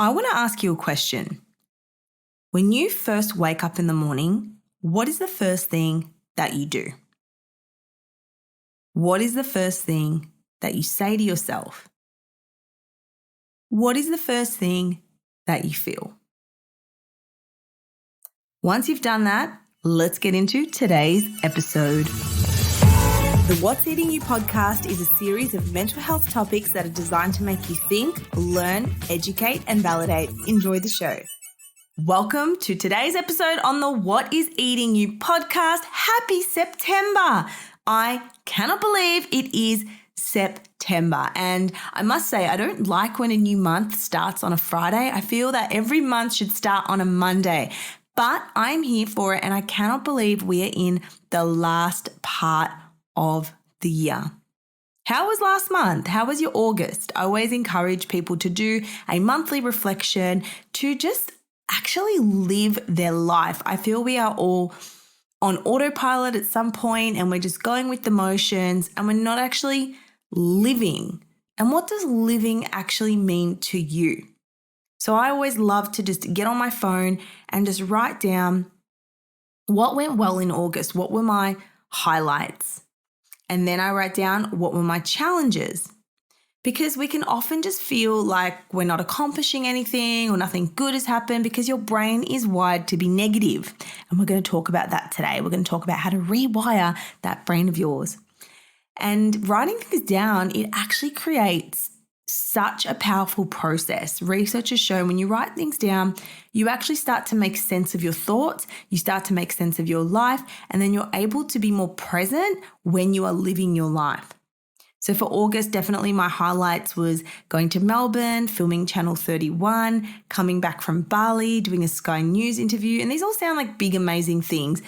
I want to ask you a question. When you first wake up in the morning, what is the first thing that you do? What is the first thing that you say to yourself? What is the first thing that you feel? Once you've done that, let's get into today's episode. The What's Eating You podcast is a series of mental health topics that are designed to make you think, learn, educate, and validate. Enjoy the show. Welcome to today's episode on the What is Eating You podcast. Happy September. I cannot believe it is September. And I must say, I don't like when a new month starts on a Friday. I feel that every month should start on a Monday. But I'm here for it, and I cannot believe we are in the last part of the year. How was last month? How was your August? I always encourage people to do a monthly reflection to just actually live their life. I feel we are all on autopilot at some point and we're just going with the motions and we're not actually living. And what does living actually mean to you? So I always love to just get on my phone and just write down what went well in August, what were my highlights. And then I write down what were my challenges. Because we can often just feel like we're not accomplishing anything or nothing good has happened because your brain is wired to be negative. And we're going to talk about that today. We're going to talk about how to rewire that brain of yours. And writing things down, it actually creates such a powerful process. Research has shown when you write things down, you actually start to make sense of your thoughts, you start to make sense of your life, and then you're able to be more present when you are living your life. So for August, definitely my highlights was going to Melbourne, filming Channel 31, coming back from Bali, doing a Sky News interview. And these all sound like big, amazing things.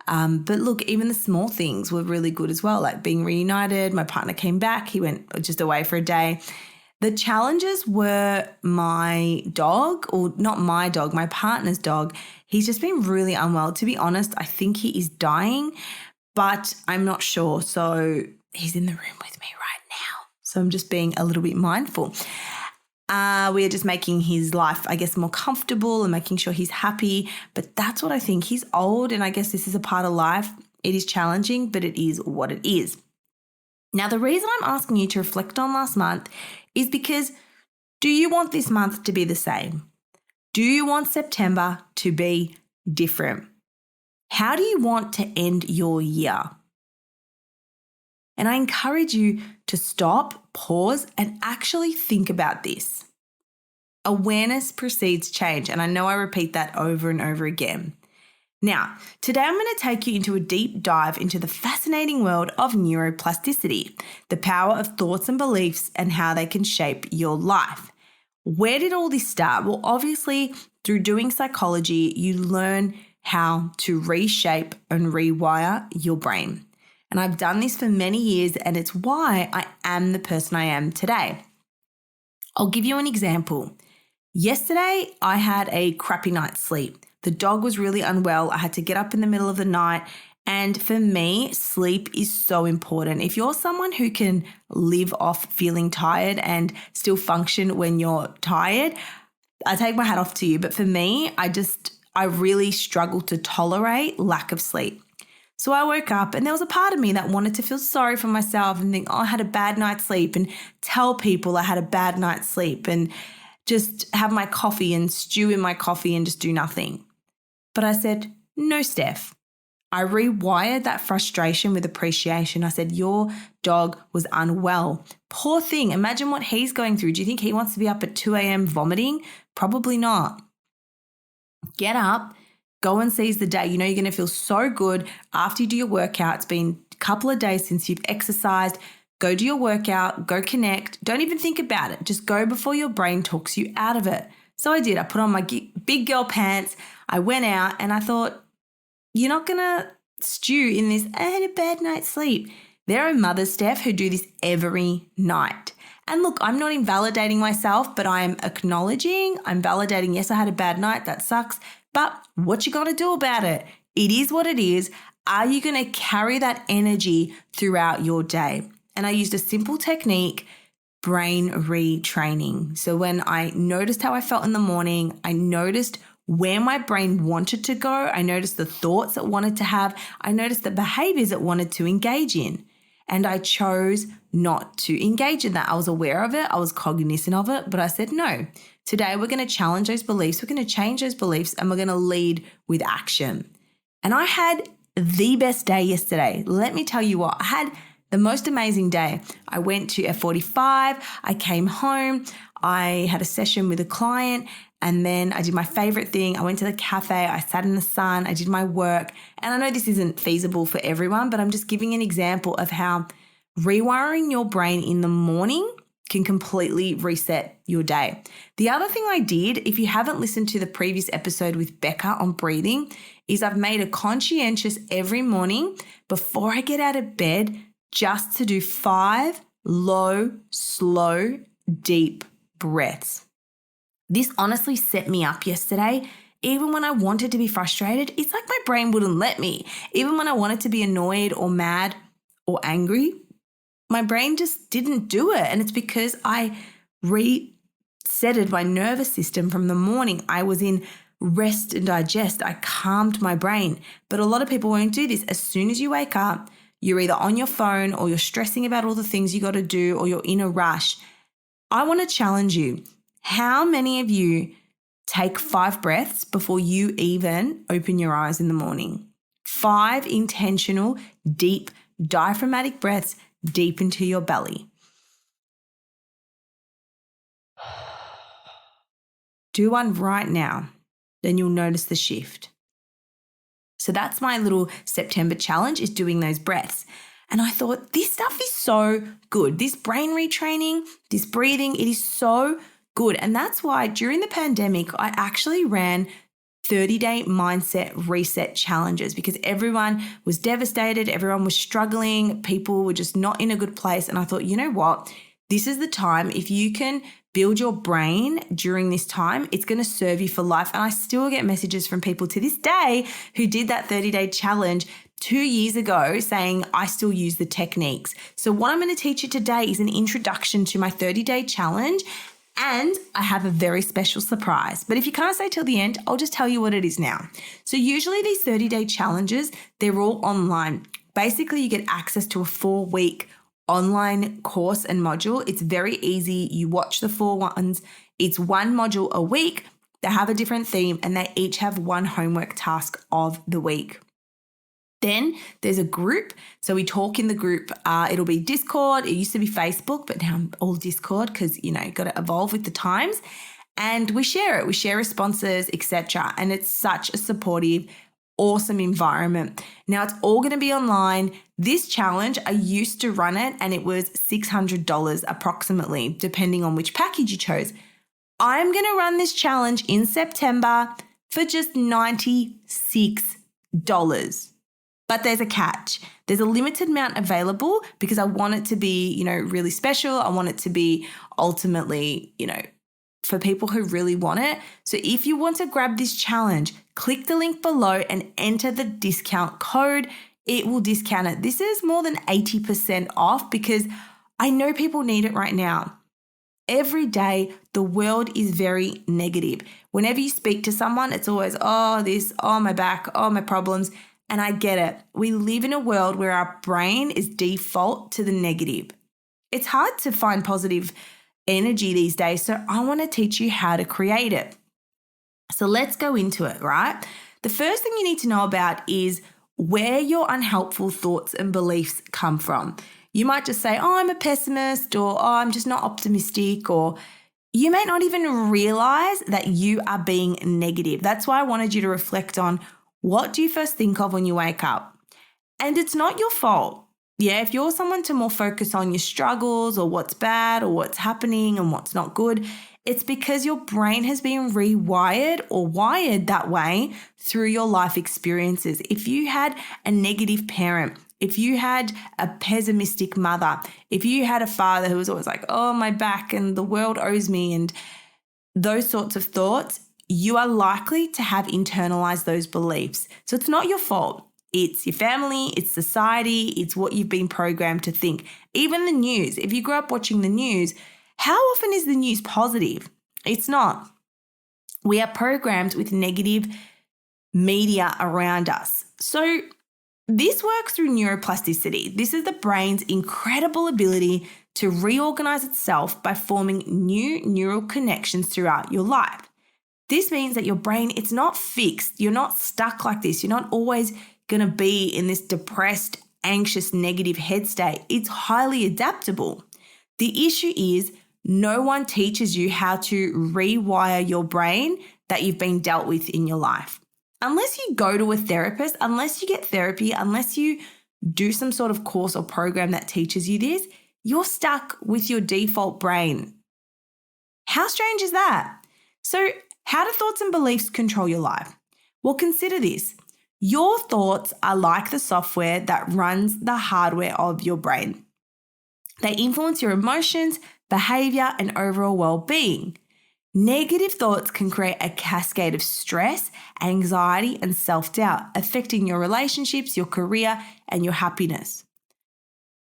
But look, even the small things were really good as well, like being reunited. My partner came back. He went just away for a day. The challenges were my dog, or not my dog, my partner's dog. He's just been really unwell. To be honest, I think he is dying, but I'm not sure. So he's in the room with me right now. So I'm just being a little bit mindful. We are just making his life, I guess, more comfortable and making sure he's happy. But that's what I think. He's old, and I guess this is a part of life. It is challenging, but it is what it is. Now, the reason I'm asking you to reflect on last month is because do you want this month to be the same? Do you want September to be different? How do you want to end your year? And I encourage you to stop, pause, and actually think about this. Awareness precedes change, and I know I repeat that over and over again. Now, today I'm going to take you into a deep dive into the fascinating world of neuroplasticity, the power of thoughts and beliefs and how they can shape your life. Where did all this start? Well, obviously, through doing psychology, you learn how to reshape and rewire your brain. And I've done this for many years, and it's why I am the person I am today. I'll give you an example. Yesterday, I had a crappy night's sleep. The dog was really unwell. I had to get up in the middle of the night. And for me, sleep is so important. If you're someone who can live off feeling tired and still function when you're tired, I take my hat off to you. But for me, I really struggle to tolerate lack of sleep. So I woke up and there was a part of me that wanted to feel sorry for myself and think, oh, I had a bad night's sleep, and tell people I had a bad night's sleep and just have my coffee and stew in my coffee and just do nothing. But I said, no, Steph. I rewired that frustration with appreciation. I said, your dog was unwell. Poor thing. Imagine what he's going through. Do you think he wants to be up at 2 a.m. vomiting? Probably not. Get up, go and seize the day. You know you're going to feel so good after you do your workout. It's been a couple of days since you've exercised. Go do your workout, go connect. Don't even think about it. Just go before your brain talks you out of it. So I did. I put on my big girl pants. I went out and I thought, you're not going to stew in this, I had a bad night's sleep. There are mothers, Steph, who do this every night. And look, I'm not invalidating myself, but I'm acknowledging, I'm validating, yes, I had a bad night, that sucks, but what you got to do about it? It is what it is. Are you going to carry that energy throughout your day? And I used a simple technique brain retraining. So when I noticed how I felt in the morning, I noticed where my brain wanted to go. I noticed the thoughts it wanted to have. I noticed the behaviors it wanted to engage in. And I chose not to engage in that. I was aware of it. I was cognizant of it, but I said, no, today we're going to challenge those beliefs. We're going to change those beliefs and we're going to lead with action. And I had the best day yesterday. Let me tell you what, I had the most amazing day. I went to F45. I came home. I had a session with a client. And then I did my favorite thing. I went to the cafe, I sat in the sun, I did my work. And I know this isn't feasible for everyone, but I'm just giving an example of how rewiring your brain in the morning can completely reset your day. The other thing I did, if you haven't listened to the previous episode with Becca on breathing, is I've made a conscientious every morning before I get out of bed just to do 5 low, slow, deep breaths. This honestly set me up yesterday. Even when I wanted to be frustrated, it's like my brain wouldn't let me. Even when I wanted to be annoyed or mad or angry, my brain just didn't do it. And it's because I resetted my nervous system from the morning. I was in rest and digest. I calmed my brain. But a lot of people won't do this. As soon as you wake up, you're either on your phone or you're stressing about all the things you got to do or you're in a rush. I want to challenge you. How many of you take 5 breaths before you even open your eyes in the morning? 5 intentional, deep, diaphragmatic breaths deep into your belly. Do one right now, then you'll notice the shift. So that's my little September challenge, is doing those breaths. And I thought, this stuff is so good. This brain retraining, this breathing, it is so good. And that's why during the pandemic, I actually ran 30-day mindset reset challenges because everyone was devastated. Everyone was struggling. People were just not in a good place. And I thought, you know what? This is the time. If you can build your brain during this time, it's going to serve you for life. And I still get messages from people to this day who did that 30-day challenge 2 years ago saying, I still use the techniques. So what I'm going to teach you today is an introduction to my 30-day challenge. And I have a very special surprise. But if you can't stay till the end, I'll just tell you what it is now. So usually these 30-day challenges, they're all online. Basically, you get access to a 4-week online course and module. It's very easy. You watch the 4 ones. It's 1 module a week. They have a different theme and they each have 1 homework task of the week. Then there's a group. So we talk in the group. It'll be Discord. It used to be Facebook, but now I'm all Discord because, got to evolve with the times. And we share it. We share responses, etc. And it's such a supportive, awesome environment. Now it's all going to be online. This challenge, I used to run it and it was $600 approximately, depending on which package you chose. I'm going to run this challenge in September for just $96. But there's a catch. There's a limited amount available because I want it to be, really special. I want it to be ultimately, for people who really want it. So if you want to grab this challenge, click the link below and enter the discount code. It will discount it. This is more than 80% off because I know people need it right now. Every day, the world is very negative. Whenever you speak to someone, it's always, oh, this, oh, my back, oh, my problems. And I get it. We live in a world where our brain is default to the negative. It's hard to find positive energy these days, so I want to teach you how to create it. So let's go into it, right? The first thing you need to know about is where your unhelpful thoughts and beliefs come from. You might just say, oh, I'm a pessimist, or oh, I'm just not optimistic, or you may not even realize that you are being negative. That's why I wanted you to reflect on, what do you first think of when you wake up? And it's not your fault. Yeah, if you're someone to more focus on your struggles or what's bad or what's happening and what's not good, it's because your brain has been rewired or wired that way through your life experiences. If you had a negative parent, if you had a pessimistic mother, if you had a father who was always like, oh, my back and the world owes me and those sorts of thoughts, you are likely to have internalized those beliefs. So it's not your fault. It's your family, it's society, it's what you've been programmed to think. Even the news. If you grew up watching the news, how often is the news positive? It's not. We are programmed with negative media around us. So this works through neuroplasticity. This is the brain's incredible ability to reorganize itself by forming new neural connections throughout your life. This means that your brain, it's not fixed. You're not stuck like this. You're not always going to be in this depressed, anxious, negative head state. It's highly adaptable. The issue is no one teaches you how to rewire your brain that you've been dealt with in your life. Unless you go to a therapist, unless you get therapy, unless you do some sort of course or program that teaches you this, you're stuck with your default brain. How strange is that? So, how do thoughts and beliefs control your life? Well, consider this. Your thoughts are like the software that runs the hardware of your brain. They influence your emotions, behavior, and overall well-being. Negative thoughts can create a cascade of stress, anxiety, and self-doubt, affecting your relationships, your career, and your happiness.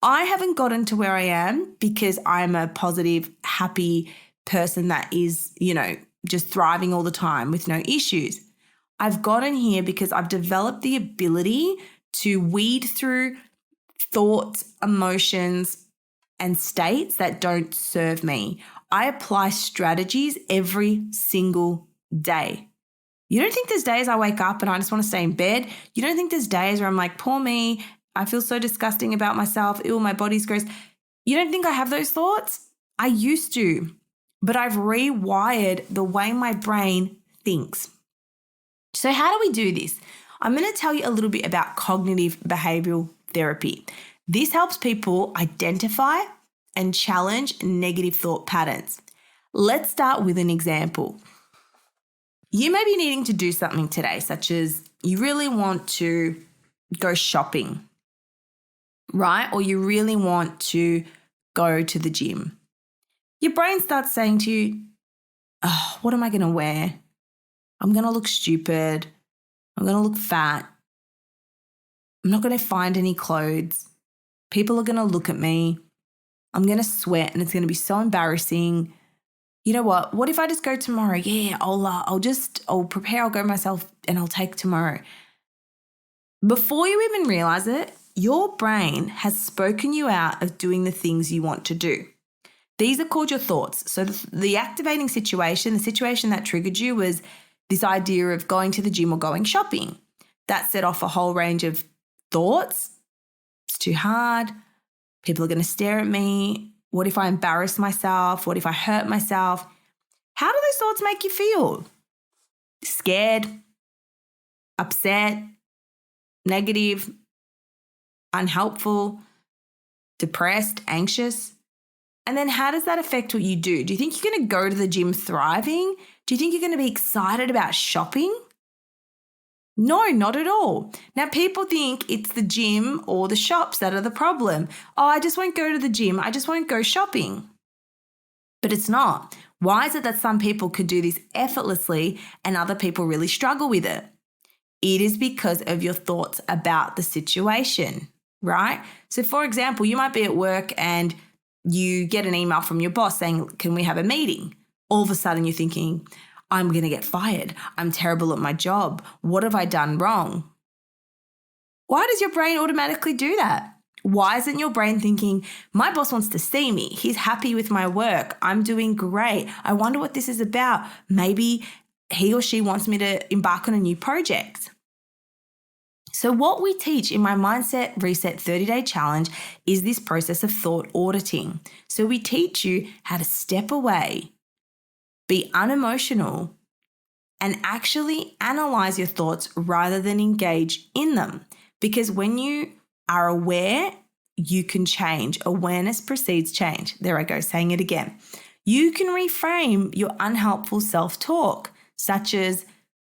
I haven't gotten to where I am because I'm a positive, happy person that is, just thriving all the time with no issues. I've gotten here because I've developed the ability to weed through thoughts, emotions, and states that don't serve me. I apply strategies every single day. You don't think there's days I wake up and I just want to stay in bed? You don't think there's days where I'm like, poor me, I feel so disgusting about myself, ew, my body's gross. You don't think I have those thoughts? I used to, but I've rewired the way my brain thinks. So how do we do this? I'm going to tell you a little bit about cognitive behavioral therapy. This helps people identify and challenge negative thought patterns. Let's start with an example. You may be needing to do something today, such as you really want to go shopping, right? Or you really want to go to the gym. Your brain starts saying to you, oh, what am I going to wear? I'm going to look stupid. I'm going to look fat. I'm not going to find any clothes. People are going to look at me. I'm going to sweat and it's going to be so embarrassing. You know what? What if I just go tomorrow? Yeah, I'll prepare, I'll go myself and I'll take tomorrow. Before you even realize it, your brain has spoken you out of doing the things you want to do. These are called your thoughts. So the activating situation, the situation that triggered you was this idea of going to the gym or going shopping. That set off a whole range of thoughts. It's too hard. People are going to stare at me. What if I embarrass myself? What if I hurt myself? How do those thoughts make you feel? Scared, upset, negative, unhelpful, depressed, anxious? And then how does that affect what you do? Do you think you're going to go to the gym thriving? Do you think you're going to be excited about shopping? No, not at all. Now, people think it's the gym or the shops that are the problem. Oh, I just won't go to the gym. I just won't go shopping. But it's not. Why is it that some people could do this effortlessly and other people really struggle with it? It is because of your thoughts about the situation, right? So, for example, you might be at work and you get an email from your boss saying, can we have a meeting? All of a sudden you're thinking, I'm going to get fired. I'm terrible at my job. What have I done wrong? Why does your brain automatically do that? Why isn't your brain thinking, my boss wants to see me. He's happy with my work. I'm doing great. I wonder what this is about. Maybe he or she wants me to embark on a new project. So what we teach in my Mindset Reset 30-Day Challenge is this process of thought auditing. So we teach you how to step away, be unemotional, and actually analyze your thoughts rather than engage in them. Because when you are aware, you can change. Awareness precedes change. There I go, saying it again. You can reframe your unhelpful self-talk, such as,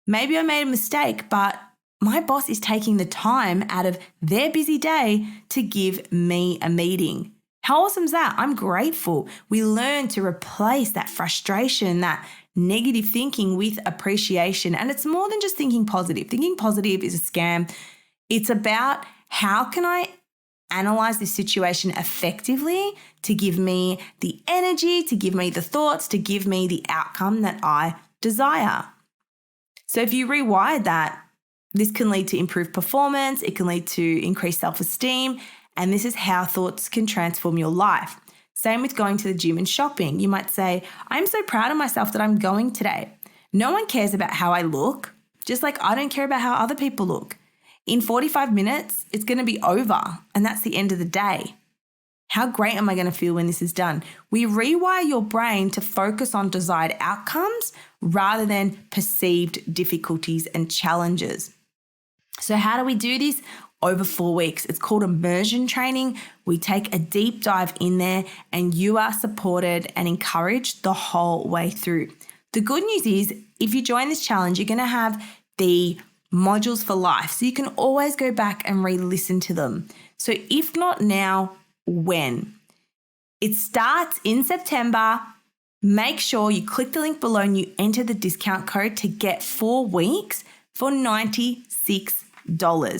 maybe I made a mistake, but my boss is taking the time out of their busy day to give me a meeting. How awesome is that? I'm grateful. We learn to replace that frustration, that negative thinking with appreciation. And it's more than just thinking positive. Thinking positive is a scam. It's about how can I analyze this situation effectively to give me the energy, to give me the thoughts, to give me the outcome that I desire. So if you rewire that, this can lead to improved performance, it can lead to increased self-esteem, and this is how thoughts can transform your life. Same with going to the gym and shopping. You might say, I'm so proud of myself that I'm going today. No one cares about how I look, just like I don't care about how other people look. In 45 minutes, it's going to be over, and that's the end of the day. How great am I going to feel when this is done? We rewire your brain to focus on desired outcomes rather than perceived difficulties and challenges. So how do we do this? Over 4 weeks. It's called immersion training. We take a deep dive in there and you are supported and encouraged the whole way through. The good news is if you join this challenge, you're going to have the modules for life. So you can always go back and re-listen to them. So if not now, when? It starts in September. Make sure you click the link below and you enter the discount code to get 4 weeks for $96.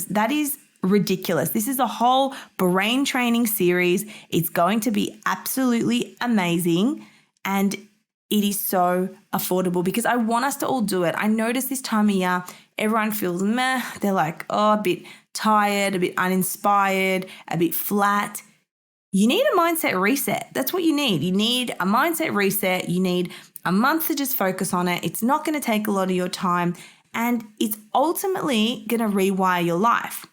That is ridiculous. This is a whole brain training series. It's going to be absolutely amazing. And it is so affordable because I want us to all do it. I notice this time of year, everyone feels meh. They're like, a bit tired, a bit uninspired, a bit flat. You need a mindset reset. That's what you need. You need a mindset reset. You need a month to just focus on it. It's not going to take a lot of your time and it's ultimately going to rewire your life.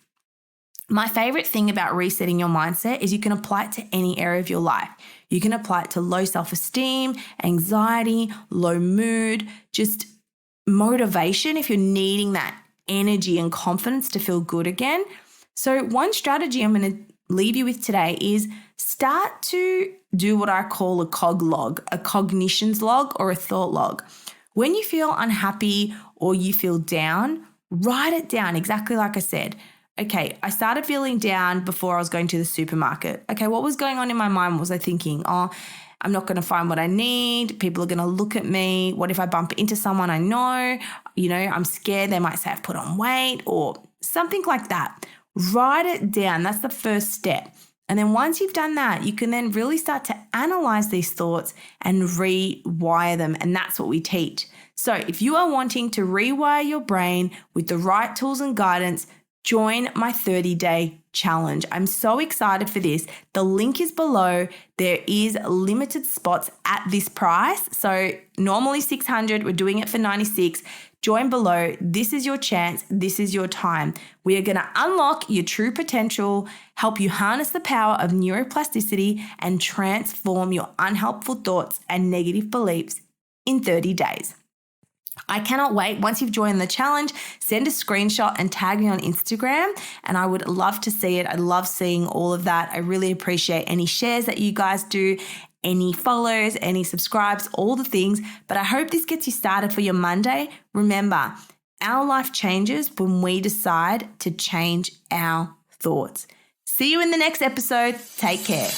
My favorite thing about resetting your mindset is you can apply it to any area of your life. You can apply it to low self-esteem, anxiety, low mood, just motivation if you're needing that energy and confidence to feel good again. So one strategy I'm going to leave you with today is start to do what I call a cog log, a cognitions log or a thought log. When you feel unhappy or you feel down, write it down exactly like I said. Okay, I started feeling down before I was going to the supermarket. Okay, what was going on in my mind? Was I thinking, I'm not going to find what I need. People are going to look at me. What if I bump into someone I know? I'm scared they might say I've put on weight or something like that. Write it down. That's the first step. And then once you've done that, you can then really start to analyze these thoughts and rewire them. And that's what we teach. So if you are wanting to rewire your brain with the right tools and guidance, join my 30-day challenge. I'm so excited for this. The link is below. There is limited spots at this price. So normally $600, we're doing it for $96. Join below. This is your chance. This is your time. We are going to unlock your true potential, help you harness the power of neuroplasticity, and transform your unhelpful thoughts and negative beliefs in 30 days. I cannot wait. Once you've joined the challenge, send a screenshot and tag me on Instagram, and I would love to see it. I love seeing all of that. I really appreciate any shares that you guys do, any follows, any subscribes, all the things. But I hope this gets you started for your Monday. Remember, our life changes when we decide to change our thoughts. See you in the next episode. Take care.